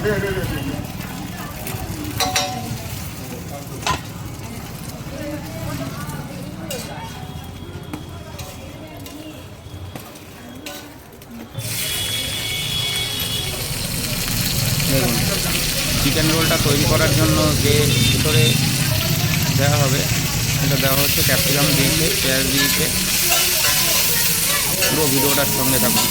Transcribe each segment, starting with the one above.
দেখুন চিকেন রোলটা তৈরি করার জন্য যে ভিতরে দেওয়া হবে এটা দেওয়া হচ্ছে ক্যাপসিকাম দিয়েছে, পেঁয়াজ দিয়েছে। পুরো ভিডিওটার সঙ্গে থাকুন।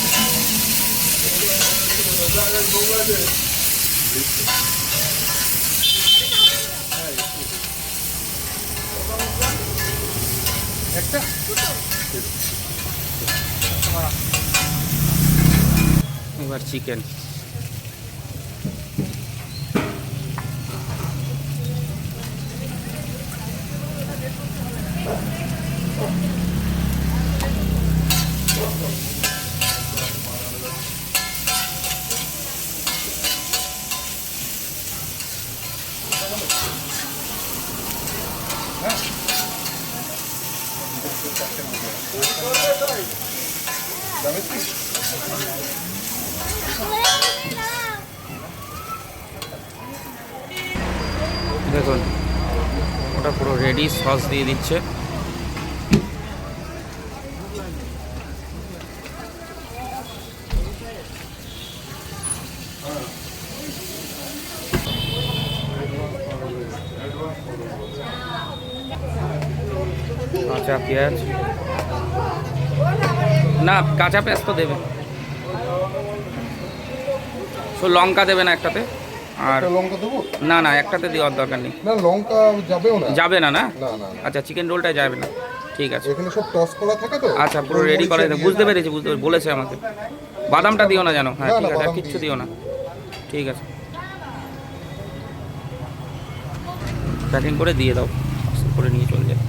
এবার চিকেন দেখুন ওটা পুরো রেডি, সস দিয়ে দিচ্ছে। কাঁচা পেঁয়াজ, না কাঁচা পেঁয়াজ তো দেবে, তো লঙ্কা দেবে না একটাতে? আর লঙ্কা দেবো না না একটাতে দেওয়ার দরকার নেই। না, লঙ্কা যাবেও না। যাবে না? না না না। আচ্ছা চিকেন রোলটাই যাবে না, ঠিক আছে। এখানে সব টস করা থাকে তো। আচ্ছা পুরো রেডি করা থাকে, বুঝতে পেরেছি বলেছে আমাকে। বাদামটা দিও না জানো? হ্যাঁ ঠিক আছে, আর কিচ্ছু দিও না, ঠিক আছে। প্যাকিং করে দিয়ে দাও, করে নিয়ে চলে যায়।